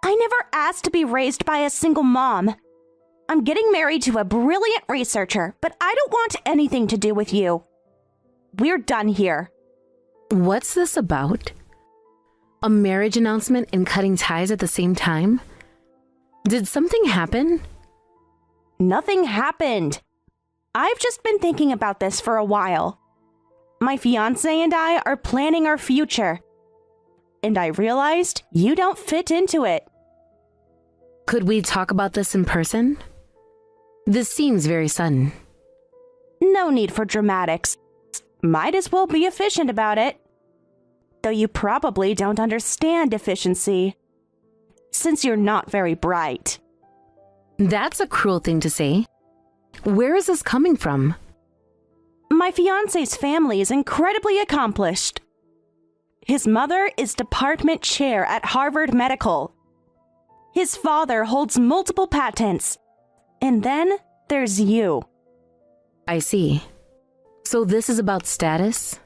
I never asked to be raised by a single mom. I'm getting married to a brilliant researcher, but I don't want anything to do with you. We're done here. What's this about? A marriage announcement and cutting ties at the same time? Did something happen? Nothing happened. I've just been thinking about this for a while. My fiancé and I are planning our future. And I realized you don't fit into it. Could we talk about this in person? This seems very sudden. No need for dramatics. Might as well be efficient about it. Though you probably don't understand efficiency, since you're not very bright. That's a cruel thing to say. Where is this coming from? My fiancé's family is incredibly accomplished. His mother is department chair at Harvard Medical. His father holds multiple patents. And then there's you. I see. So this is about status?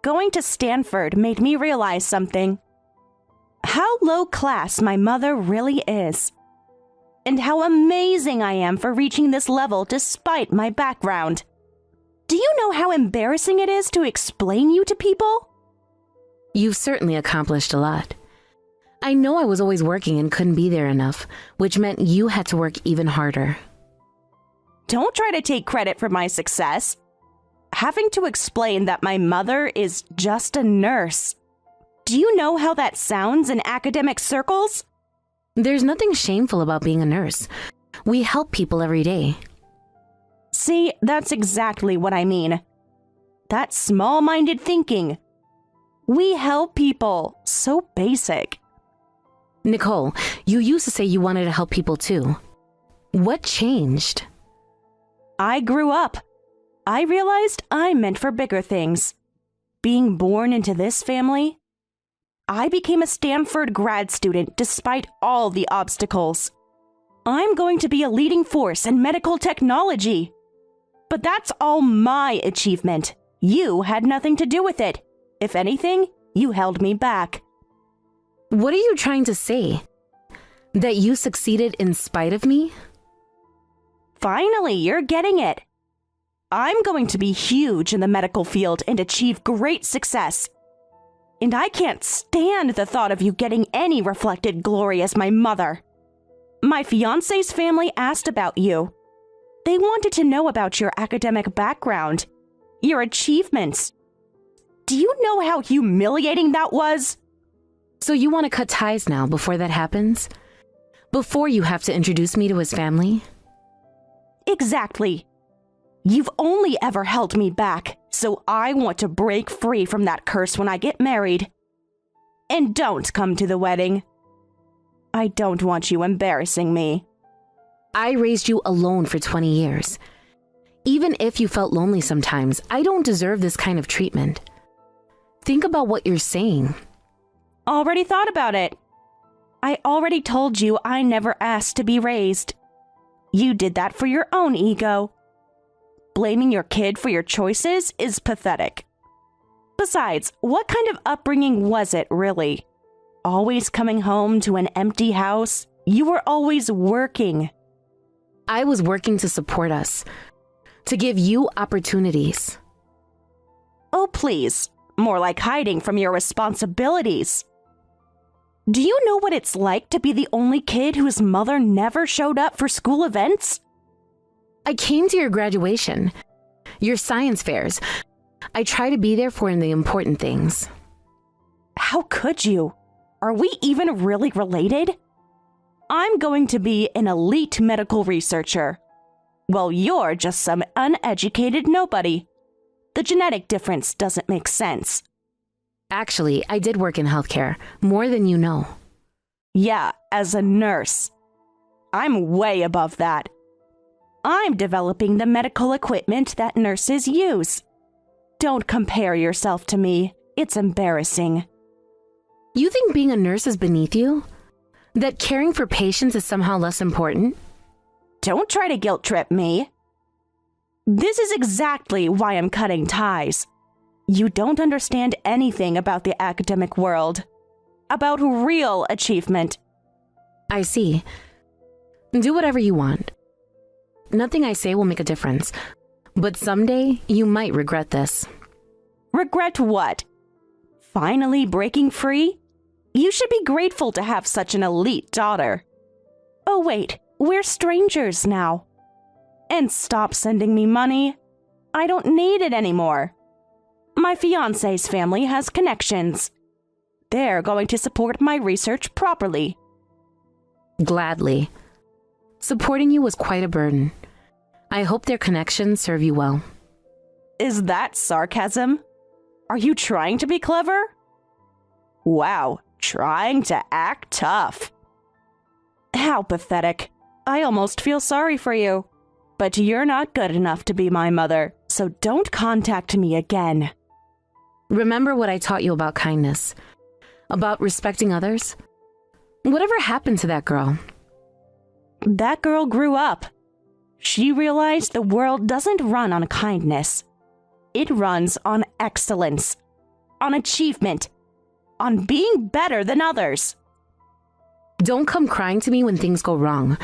Going to Sanford made me realize something. How low class my mother really is. And how amazing I am for reaching this level despite my background. Do you know how embarrassing it is to explain you to people? You've certainly accomplished a lot. I know I was always working and couldn't be there enough, which meant you had to work even harder. Don't try to take credit for my success. Having to explain that my mother is just a nurse. Do you know how that sounds in academic circles? There's nothing shameful about being a nurse. We help people every day. See, that's exactly what I mean. That small-minded thinking. We help people. So basic. Nicole, you used to say you wanted to help people too. What changed? I grew up. I realized I'm meant for bigger things. Being born into this family, I became a Sanford grad student despite all the obstacles. I'm going to be a leading force in medical technology. But that's all my achievement. You had nothing to do with it. If anything, you held me back. What are you trying to say? That you succeeded in spite of me? Finally, you're getting it. I'm going to be huge in the medical field and achieve great success. And I can't stand the thought of you getting any reflected glory as my mother. My fiancé's family asked about you. They wanted to know about your academic background, your achievements. Do you know how humiliating that was? So you want to cut ties now before that happens? Before you have to introduce me to his family? Exactly. You've only ever held me back, so I want to break free from that curse when I get married. And don't come to the wedding. I don't want you embarrassing me. I raised you alone for 20 years. Even if you felt lonely sometimes, I don't deserve this kind of treatment. Think about what you're saying. Already thought about it. I already told you I never asked to be raised. You did that for your own ego. Blaming your kid for your choices is pathetic. Besides, what kind of upbringing was it, really? Always coming home to an empty house? You were always working. I was working to support us, to give you opportunities. Oh, please. More like hiding from your responsibilities. Do you know what it's like to be the only kid whose mother never showed up for school events? I came to your graduation, your science fairs. I try to be there for the important things. How could you? Are we even really related? I'm going to be an elite medical researcher. Well, you're just some uneducated nobody. The genetic difference doesn't make sense. Actually, I did work in healthcare, more than you know. Yeah, as a nurse. I'm way above that. I'm developing the medical equipment that nurses use. Don't compare yourself to me. It's embarrassing. You think being a nurse is beneath you? That caring for patients is somehow less important? Don't try to guilt trip me. This is exactly why I'm cutting ties. You don't understand anything about the academic world, about real achievement. I see. Do whatever you want. Nothing I say will make a difference, but someday you might regret this. Regret what? Finally breaking free? You should be grateful to have such an elite daughter. Oh wait, we're strangers now. And stop sending me money. I don't need it anymore. My fiancé's family has connections. They're going to support my research properly. Gladly. Supporting you was quite a burden. I hope their connections serve you well. Is that sarcasm? Are you trying to be clever? Wow, trying to act tough. How pathetic. I almost feel sorry for you. But you're not good enough to be my mother, so don't contact me again. Remember what I taught you about kindness, about respecting others? Whatever happened to that girl? That girl grew up. She realized the world doesn't run on kindness. It runs on excellence, on achievement, on being better than others. Don't come crying to me when things go wrong,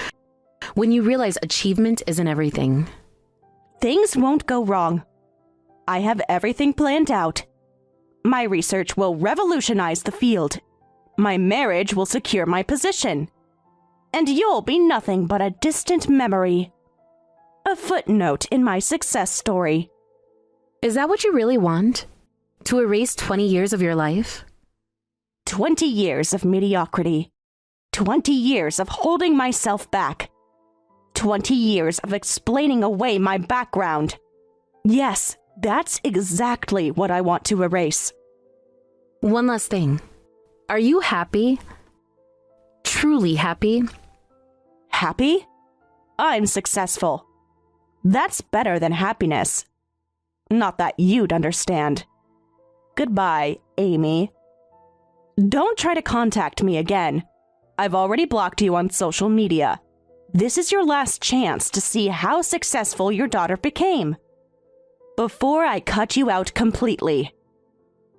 when you realize achievement isn't everything. Things won't go wrong. I have everything planned out. My research will revolutionize the field. My marriage will secure my position. And you'll be nothing but a distant memory. A footnote in my success story. Is that what you really want? To erase 20 years of your life? 20 years of mediocrity. 20 years of holding myself back. 20 years of explaining away my background. Yes, that's exactly what I want to erase. One last thing. Are you happy? Truly happy? Happy? I'm successful. That's better than happiness. Not that you'd understand. Goodbye, Amy. Don't try to contact me again. I've already blocked you on social media. This is your last chance to see how successful your daughter became. Before I cut you out completely.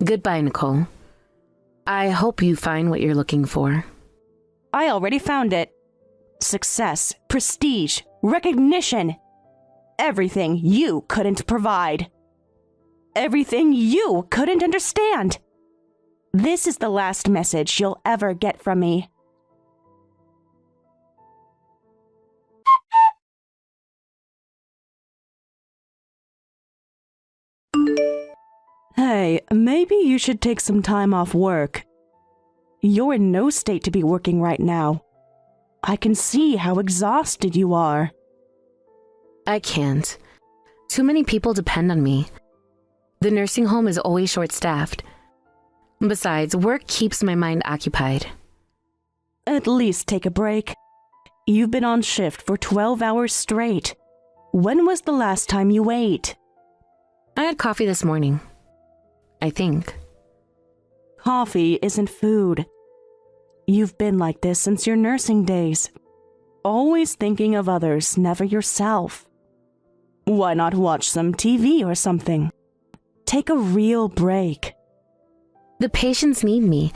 Goodbye, Nicole. I hope you find what you're looking for. I already found it. Success, prestige, recognition. Everything you couldn't provide. Everything you couldn't understand. This is the last message you'll ever get from me. Hey, maybe you should take some time off work. You're in no state to be working right now. I can see how exhausted you are. I can't. Too many people depend on me. The nursing home is always short-staffed. Besides, work keeps my mind occupied. At least take a break. You've been on shift for 12 hours straight. When was the last time you ate? I had coffee this morning. I think. Coffee isn't food. You've been like this since your nursing days. Always thinking of others, never yourself. Why not watch some TV or something? Take a real break. The patients need me,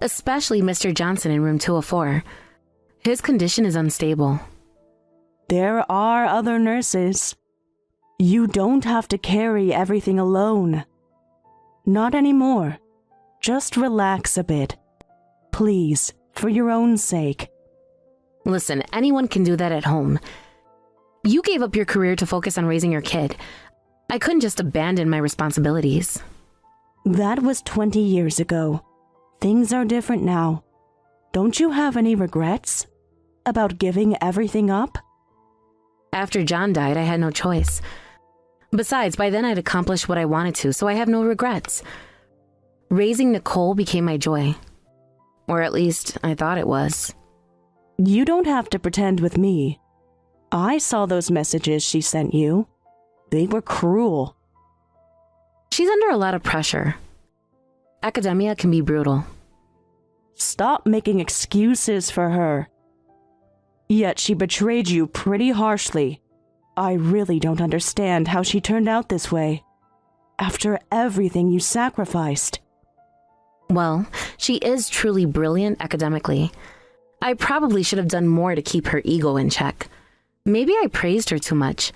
especially Mr. Johnson in room 204. His condition is unstable. There are other nurses. You don't have to carry everything alone. Not anymore. Just relax a bit. Please, for your own sake. Listen, anyone can do that at home. You gave up your career to focus on raising your kid. I couldn't just abandon my responsibilities. That was 20 years ago. Things are different now. Don't you have any regrets about giving everything up? After John died, I had no choice. Besides, by then I'd accomplished what I wanted to, so I have no regrets. Raising Nicole became my joy. Or at least, I thought it was. You don't have to pretend with me. I saw those messages she sent you. They were cruel. She's under a lot of pressure. Academia can be brutal. Stop making excuses for her. Yet she betrayed you pretty harshly. I really don't understand how she turned out this way. After everything you sacrificed. Well, she is truly brilliant academically. I probably should have done more to keep her ego in check. Maybe I praised her too much,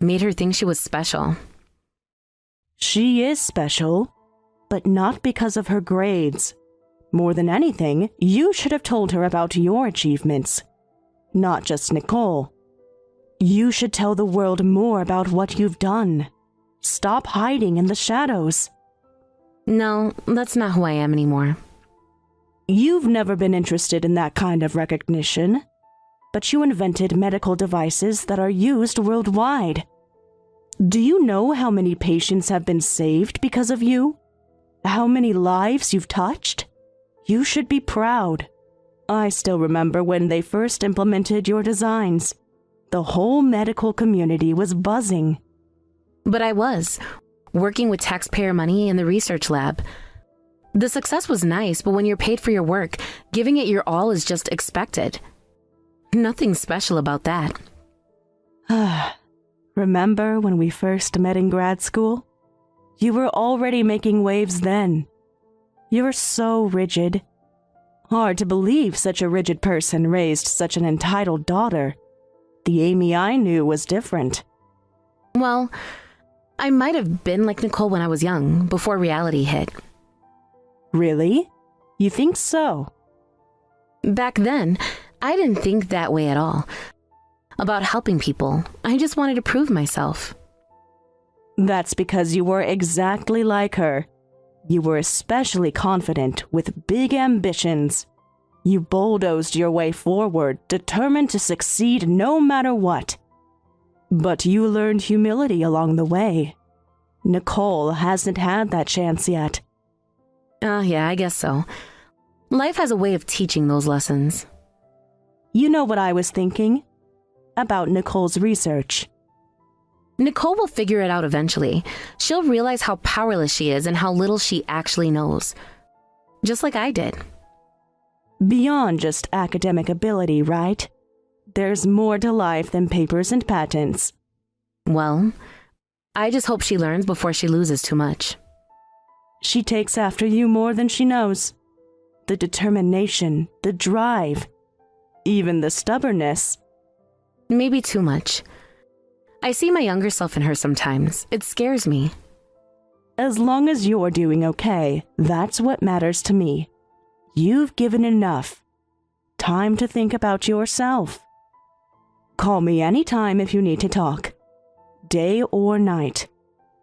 made her think she was special. She is special, but not because of her grades. More than anything, you should have told her about your achievements, not just Nicole. You should tell the world more about what you've done. Stop hiding in the shadows. No, that's not who I am anymore. You've never been interested in that kind of recognition, but you invented medical devices that are used worldwide. Do you know how many patients have been saved because of you? How many lives you've touched? You should be proud. I still remember when they first implemented your designs. The whole medical community was buzzing. But I was, working with taxpayer money in the research lab. The success was nice, but when you're paid for your work, giving it your all is just expected. Nothing special about that. Remember when we first met in grad school? You were already making waves then. You're so rigid. Hard to believe such a rigid person raised such an entitled daughter. The Amy I knew was different. Well, I might have been like Nicole when I was young, before reality hit. Really? You think so? Back then, I didn't think that way at all. About helping people, I just wanted to prove myself. That's because you were exactly like her. You were especially confident, with big ambitions. You bulldozed your way forward, determined to succeed no matter what. But you learned humility along the way. Nicole hasn't had that chance yet. Yeah, I guess so. Life has a way of teaching those lessons. You know what I was thinking? About Nicole's research. Nicole will figure it out eventually. She'll realize how powerless she is and how little she actually knows. Just like I did. Beyond just academic ability, right? There's more to life than papers and patents. Well, I just hope she learns before she loses too much. She takes after you more than she knows. The determination, the drive, even the stubbornness. Maybe too much. I see my younger self in her sometimes. It scares me. As long as you're doing okay, that's what matters to me. You've given enough. Time to think about yourself. Call me anytime if you need to talk. Day or night.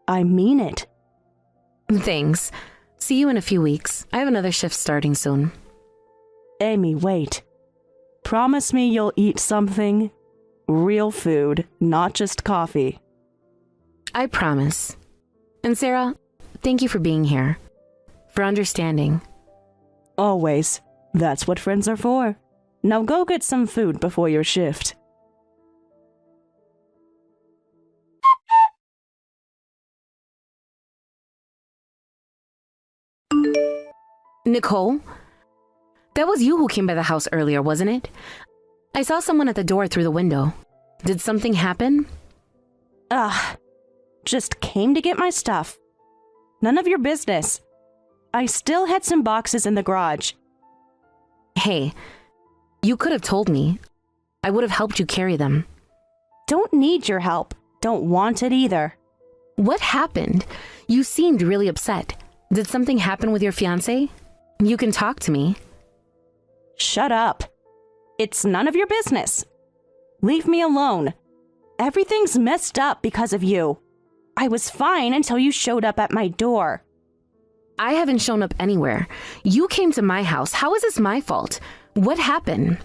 I mean it. Thanks. See you in a few weeks. I have another shift starting soon. Amy, wait. Promise me you'll eat something. Real food, not just coffee. I promise. And Sarah, thank you for being here. For understanding. Always. That's what friends are for. Now go get some food before your shift. Nicole? That was you who came by the house earlier, wasn't it? I saw someone at the door through the window. Did something happen? Just came to get my stuff. None of your business. I still had some boxes in the garage. Hey, you could have told me. I would have helped you carry them. Don't need your help. Don't want it either. What happened? You seemed really upset. Did something happen with your fiancé? You can talk to me. Shut up. It's none of your business. Leave me alone. Everything's messed up because of you. I was fine until you showed up at my door. I haven't shown up anywhere. You came to my house. How is this my fault? What happened?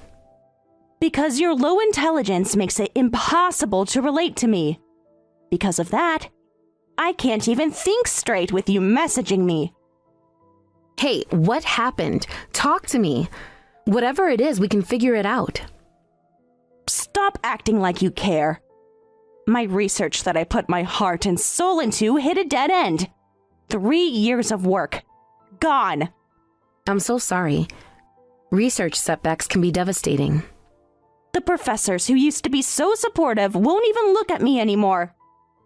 Because your low intelligence makes it impossible to relate to me. Because of that, I can't even think straight with you messaging me. Hey, what happened? Talk to me. Whatever it is, we can figure it out. Stop acting like you care. My research that I put my heart and soul into hit a dead end. 3 years of work. Gone. I'm so sorry. Research setbacks can be devastating. The professors who used to be so supportive won't even look at me anymore.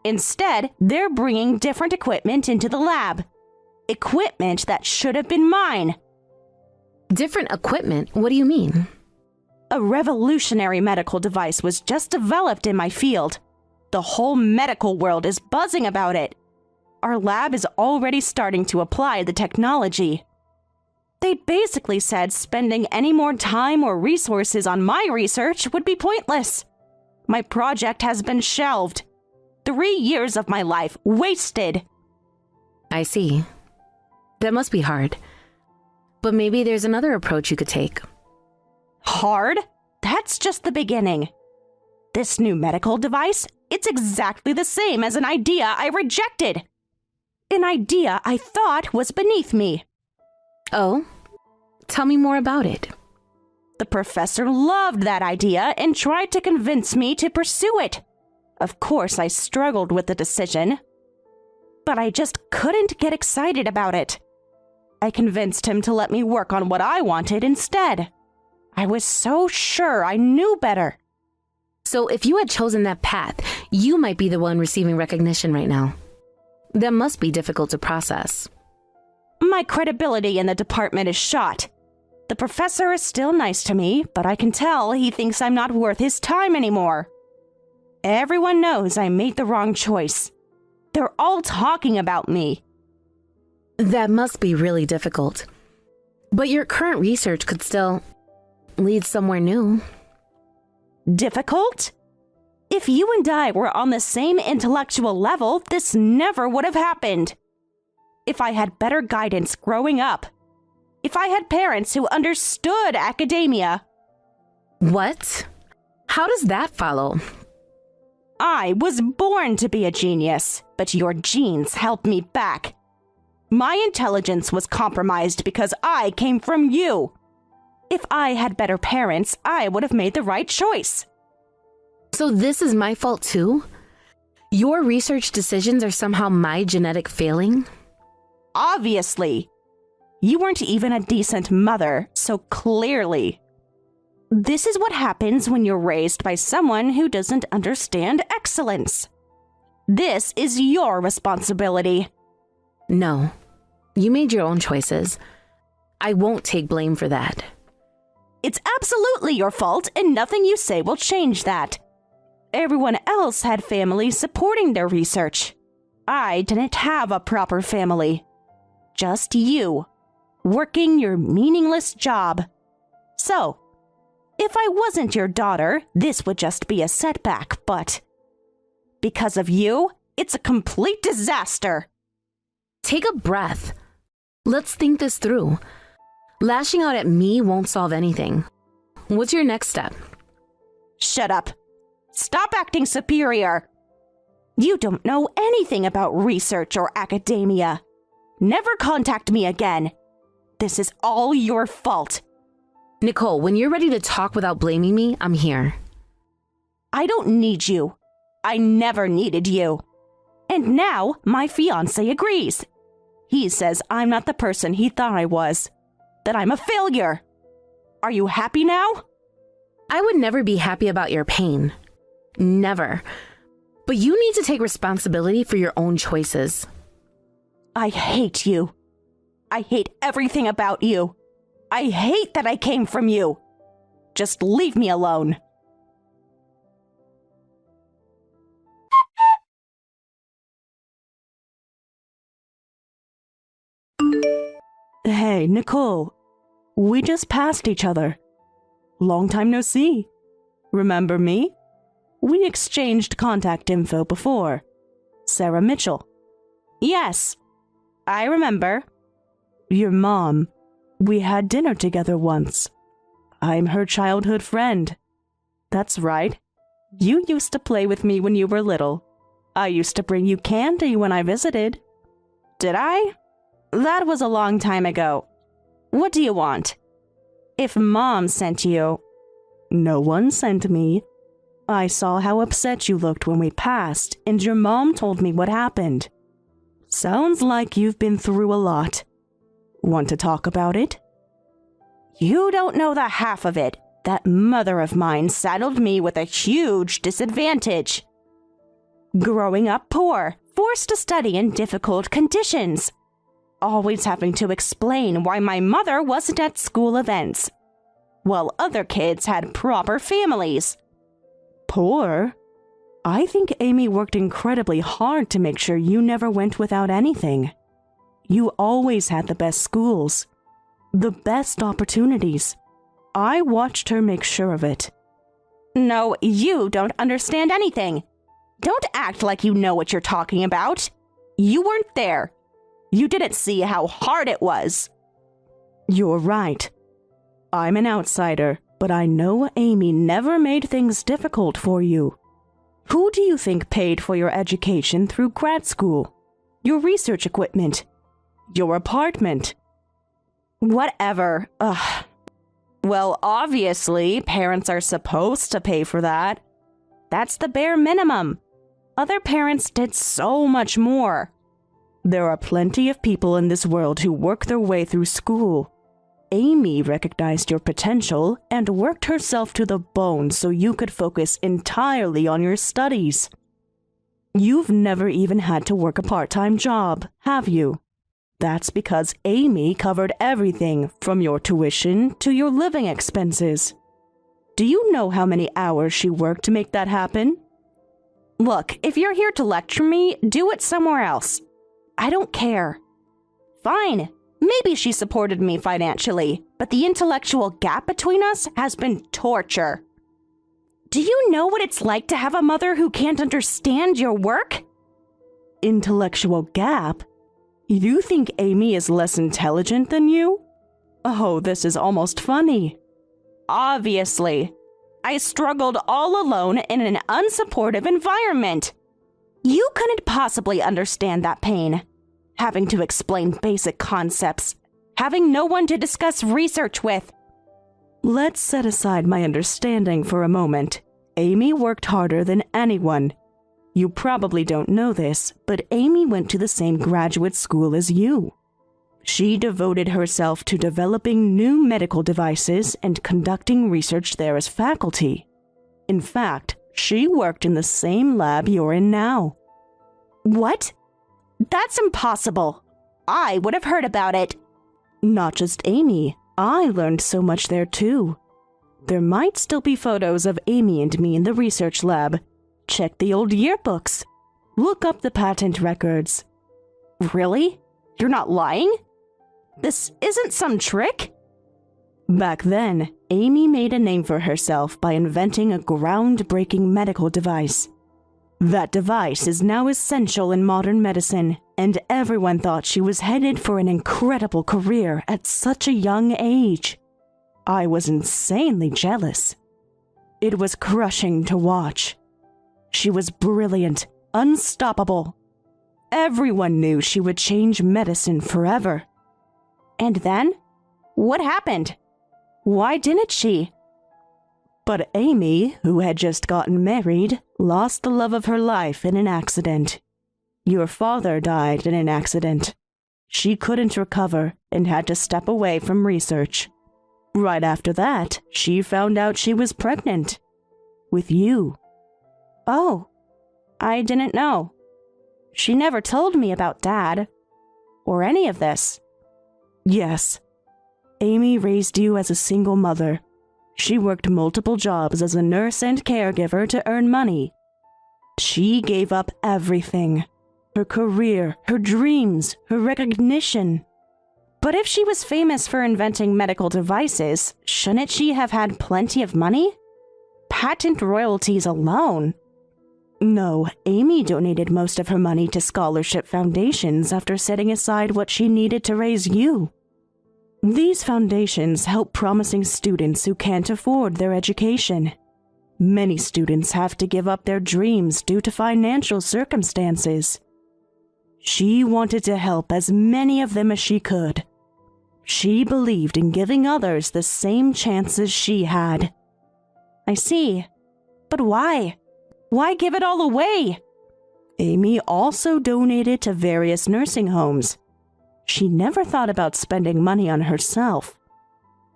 Instead, they're bringing different equipment into the lab. Equipment that should have been mine. Different equipment? What do you mean? A revolutionary medical device was just developed in my field. The whole medical world is buzzing about it. Our lab is already starting to apply the technology. They basically said spending any more time or resources on my research would be pointless. My project has been shelved. 3 years of my life wasted. I see. That must be hard. But maybe there's another approach you could take. Hard? That's just the beginning. This new medical device, it's exactly the same as an idea I rejected. An idea I thought was beneath me. Oh? Tell me more about it. The professor loved that idea and tried to convince me to pursue it. Of course, I struggled with the decision, but I just couldn't get excited about it. I convinced him to let me work on what I wanted instead. I was so sure I knew better. So if you had chosen that path, you might be the one receiving recognition right now. That must be difficult to process. My credibility in the department is shot. The professor is still nice to me, but I can tell he thinks I'm not worth his time anymore. Everyone knows I made the wrong choice. They're all talking about me. That must be really difficult. But your current research could still lead somewhere new. Difficult? If you and I were on the same intellectual level, this never would have happened. If I had better guidance growing up. If I had parents who understood academia. What? How does that follow? I was born to be a genius, but your genes held me back. My intelligence was compromised because I came from you. If I had better parents, I would have made the right choice. So this is my fault too? Your research decisions are somehow my genetic failing? Obviously. You weren't even a decent mother, so clearly. This is what happens when you're raised by someone who doesn't understand excellence. This is your responsibility. No. You made your own choices. I won't take blame for that. It's absolutely your fault, and nothing you say will change that. Everyone else had families supporting their research. I didn't have a proper family. Just you, working your meaningless job. So, if I wasn't your daughter, this would just be a setback, but because of you, it's a complete disaster. Take a breath. Let's think this through. Lashing out at me won't solve anything. What's your next step? Shut up. Stop acting superior. You don't know anything about research or academia. Never contact me again. This is all your fault. Nicole, when you're ready to talk without blaming me, I'm here. I don't need you. I never needed you. And now my fiancé agrees. He says I'm not the person he thought I was. That I'm a failure. Are you happy now? I would never be happy about your pain. Never. But you need to take responsibility for your own choices. I hate you. I hate everything about you. I hate that I came from you. Just leave me alone. Hey, Nicole. We just passed each other. Long time no see. Remember me? We exchanged contact info before. Sarah Mitchell. Yes, I remember. Your mom. We had dinner together once. I'm her childhood friend. That's right. You used to play with me when you were little. I used to bring you candy when I visited. Did I? That was a long time ago. What do you want? If Mom sent you... No one sent me. I saw how upset you looked when we passed, and your mom told me what happened. Sounds like you've been through a lot. Want to talk about it? You don't know the half of it. That mother of mine saddled me with a huge disadvantage. Growing up poor, forced to study in difficult conditions. Always having to explain why my mother wasn't at school events. while other kids had proper families. Poor? I think Amy worked incredibly hard to make sure you never went without anything. You always had the best schools, the best opportunities. I watched her make sure of it. No, you don't understand anything. Don't act like you know what you're talking about. You weren't there. You didn't see how hard it was. You're right. I'm an outsider, but I know Amy never made things difficult for you. Who do you think paid for your education through grad school? Your research equipment? Your apartment? Whatever. Ugh. Well, obviously, parents are supposed to pay for that. That's the bare minimum. Other parents did so much more. There are plenty of people in this world who work their way through school. Amy recognized your potential and worked herself to the bone so you could focus entirely on your studies. You've never even had to work a part-time job, have you? That's because Amy covered everything from your tuition to your living expenses. Do you know how many hours she worked to make that happen? Look, if you're here to lecture me, do it somewhere else. I don't care. Fine. Maybe she supported me financially, but the intellectual gap between us has been torture. Do you know what it's like to have a mother who can't understand your work? Intellectual gap? You think Amy is less intelligent than you? Oh, this is almost funny. Obviously. I struggled all alone in an unsupportive environment. You couldn't possibly understand that pain. Having to explain basic concepts, having no one to discuss research with. Let's set aside my understanding for a moment. Amy worked harder than anyone. You probably don't know this, but Amy went to the same graduate school as you. She devoted herself to developing new medical devices and conducting research there as faculty. In fact, she worked in the same lab you're in now. What? That's impossible. I would have heard about it. Not just Amy. I learned so much there too. There might still be photos of Amy and me in the research lab. Check the old yearbooks. Look up the patent records. Really? You're not lying? This isn't some trick? Back then, Amy made a name for herself by inventing a groundbreaking medical device. That device is now essential in modern medicine, and everyone thought she was headed for an incredible career at such a young age. I was insanely jealous. It was crushing to watch. She was brilliant, unstoppable. Everyone knew she would change medicine forever. And then? What happened? Why didn't she? But Amy, who had just gotten married, lost the love of her life in an accident. Your father died in an accident. She couldn't recover and had to step away from research. Right after that, she found out she was pregnant. With you. Oh, I didn't know. She never told me about Dad. Or any of this. Yes. Amy raised you as a single mother. She worked multiple jobs as a nurse and caregiver to earn money. She gave up everything. Her career, her dreams, her recognition. But if she was famous for inventing medical devices, shouldn't she have had plenty of money? Patent royalties alone. No, Amy donated most of her money to scholarship foundations after setting aside what she needed to raise you. These foundations help promising students who can't afford their education. Many students have to give up their dreams due to financial circumstances. She wanted to help as many of them as she could. She believed in giving others the same chances she had. I see. But why? Why give it all away? Amy also donated to various nursing homes. She never thought about spending money on herself.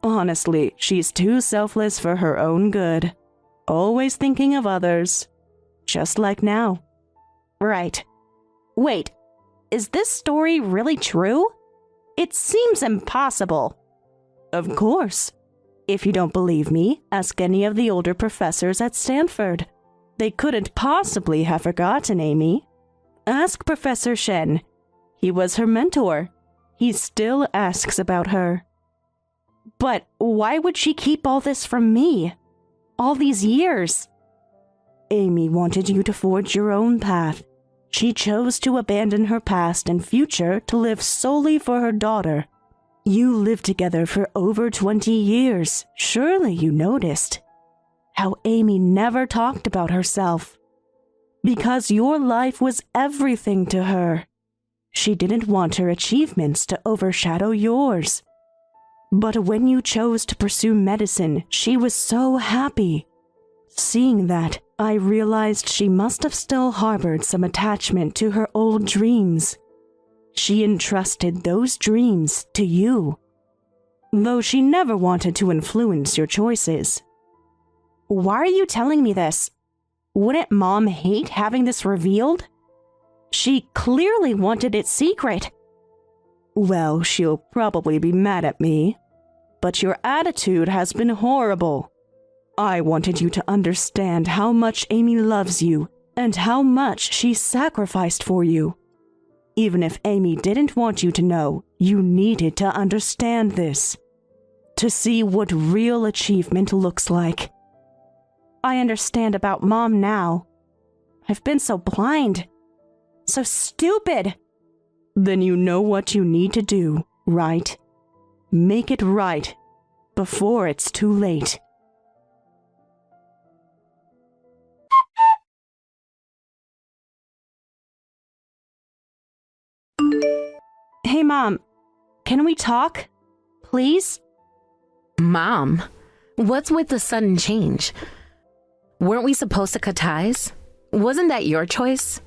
Honestly, she's too selfless for her own good. Always thinking of others. Just like now. Right. Wait, is this story really true? It seems impossible. Of course. If you don't believe me, ask any of the older professors at Sanford. They couldn't possibly have forgotten Amy. Ask Professor Shen. He was her mentor. He still asks about her. But why would she keep all this from me? All these years? Amy wanted you to forge your own path. She chose to abandon her past and future to live solely for her daughter. You lived together for over 20 years. Surely you noticed how Amy never talked about herself. Because your life was everything to her. She didn't want her achievements to overshadow yours. But when you chose to pursue medicine, she was so happy. Seeing that, I realized she must have still harbored some attachment to her old dreams. She entrusted those dreams to you, though she never wanted to influence your choices. Why are you telling me this? Wouldn't Mom hate having this revealed? She clearly wanted it secret. Well, she'll probably be mad at me, but your attitude has been horrible. I wanted you to understand how much Amy loves you and how much she sacrificed for you. Even if Amy didn't want you to know, you needed to understand this, to see what real achievement looks like. I understand about Mom now. I've been so blind, so stupid. Then you know what you need to do, right? Make it right before it's too late. Hey, Mom, can we talk? Please? Mom, what's with the sudden change? Weren't we supposed to cut ties? Wasn't that your choice?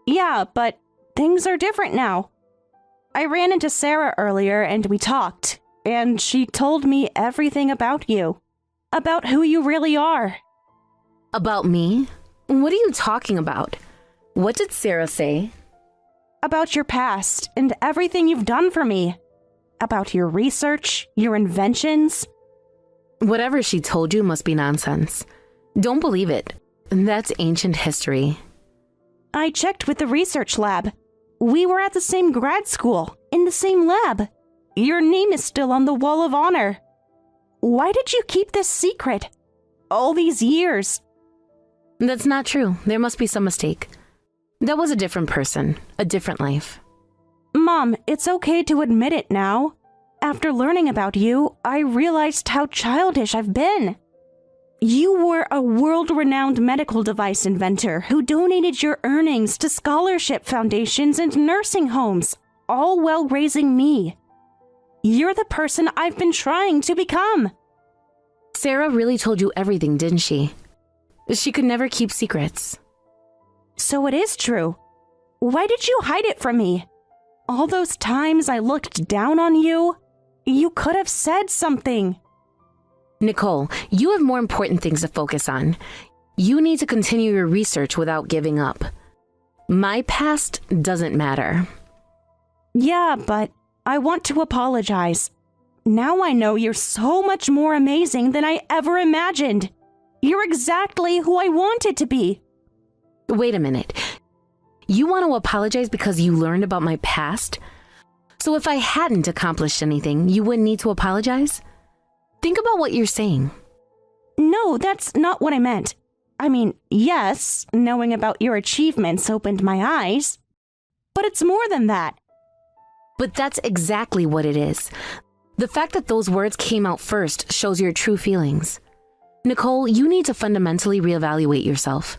Yeah, but things are different now. I ran into Sarah earlier and we talked, and she told me everything about you. About who you really are. About me? What are you talking about? What did Sarah say? About your past and everything you've done for me. About your research, your inventions. Whatever she told you must be nonsense. Don't believe it. That's ancient history. I checked with the research lab. We were at the same grad school, in the same lab. Your name is still on the wall of honor. Why did you keep this secret? All these years. That's not true. There must be some mistake. That was a different person, a different life. Mom, it's okay to admit it now. After learning about you, I realized how childish I've been. You were a world-renowned medical device inventor who donated your earnings to scholarship foundations and nursing homes, all while raising me. You're the person I've been trying to become. Sarah really told you everything, didn't she? She could never keep secrets. So it is true. Why did you hide it from me? All those times I looked down on you, you could have said something. Nicole, you have more important things to focus on. You need to continue your research without giving up. My past doesn't matter. Yeah, but I want to apologize. Now I know you're so much more amazing than I ever imagined. You're exactly who I wanted to be. Wait a minute. You want to apologize because you learned about my past? So if I hadn't accomplished anything, you wouldn't need to apologize? Think about what you're saying. No, that's not what I meant. I mean, yes, knowing about your achievements opened my eyes. But it's more than that. But that's exactly what it is. The fact that those words came out first shows your true feelings. Nicole, you need to fundamentally reevaluate yourself.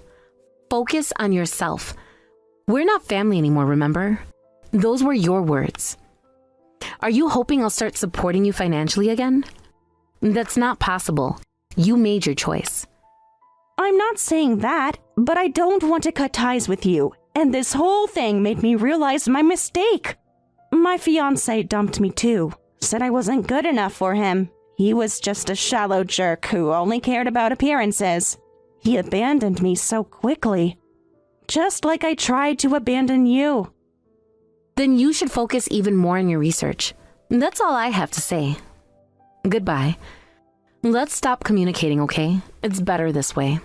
Focus on yourself. We're not family anymore, remember? Those were your words. Are you hoping I'll start supporting you financially again? That's not possible. You made your choice. I'm not saying that, but I don't want to cut ties with you. And this whole thing made me realize my mistake. My fiancé dumped me too. Said I wasn't good enough for him. He was just a shallow jerk who only cared about appearances. He abandoned me so quickly. Just like I tried to abandon you. Then you should focus even more on your research. That's all I have to say. Goodbye. Let's stop communicating, okay? It's better this way.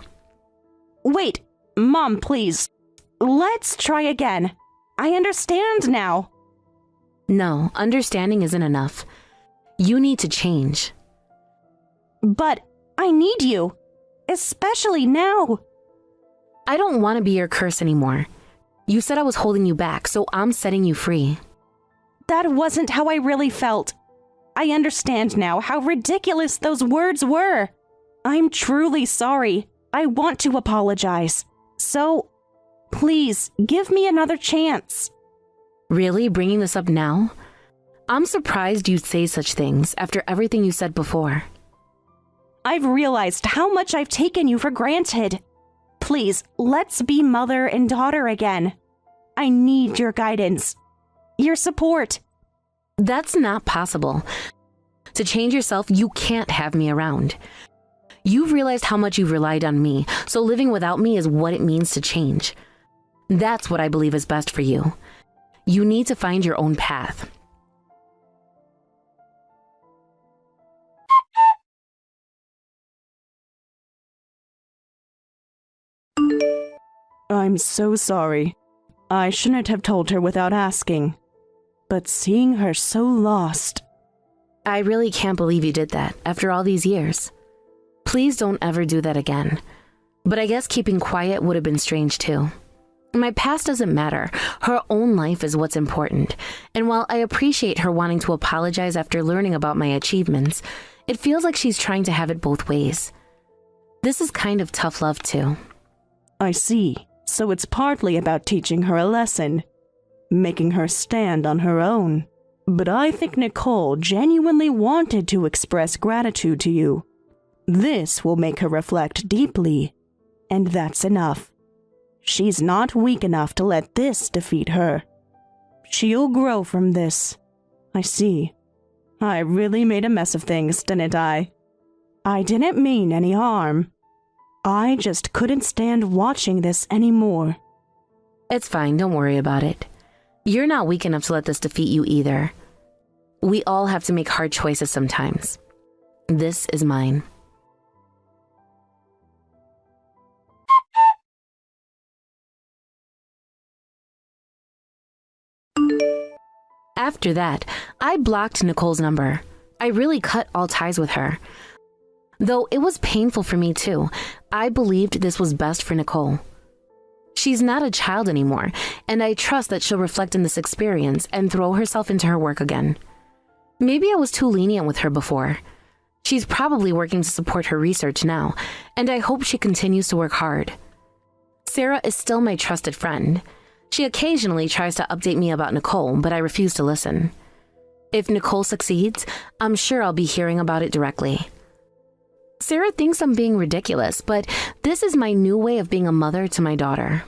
Wait, Mom, please. Let's try again. I understand now. No, understanding isn't enough. You need to change. But I need you, especially now. I don't want to be your curse anymore. You said I was holding you back, so I'm setting you free. That wasn't how I really felt. I understand now how ridiculous those words were. I'm truly sorry. I want to apologize. So, please, give me another chance. Really? Bringing this up now? I'm surprised you'd say such things after everything you said before. I've realized how much I've taken you for granted. Please, let's be mother and daughter again. I need your guidance, your support. That's not possible. To change yourself, you can't have me around. You've realized how much you've relied on me, so living without me is what it means to change. That's what I believe is best for you. You need to find your own path. I'm so sorry. I shouldn't have told her without asking. But seeing her so lost... I really can't believe you did that after all these years. Please don't ever do that again. But I guess keeping quiet would have been strange too. My past doesn't matter. Her own life is what's important. And while I appreciate her wanting to apologize after learning about my achievements, it feels like she's trying to have it both ways. This is kind of tough love too. I see. So it's partly about teaching her a lesson, making her stand on her own. But I think Nicole genuinely wanted to express gratitude to you. This will make her reflect deeply, and that's enough. She's not weak enough to let this defeat her. She'll grow from this. I see. I really made a mess of things, didn't I? I didn't mean any harm. I just couldn't stand watching this anymore. It's fine, don't worry about it. You're not weak enough to let this defeat you either. We all have to make hard choices sometimes. This is mine. After that, I blocked Nicole's number. I really cut all ties with her. Though it was painful for me too, I believed this was best for Nicole. She's not a child anymore, and I trust that she'll reflect on this experience and throw herself into her work again. Maybe I was too lenient with her before. She's probably working to support her research now, and I hope she continues to work hard. Sarah is still my trusted friend. She occasionally tries to update me about Nicole, but I refuse to listen. If Nicole succeeds, I'm sure I'll be hearing about it directly. Sarah thinks I'm being ridiculous, but this is my new way of being a mother to my daughter.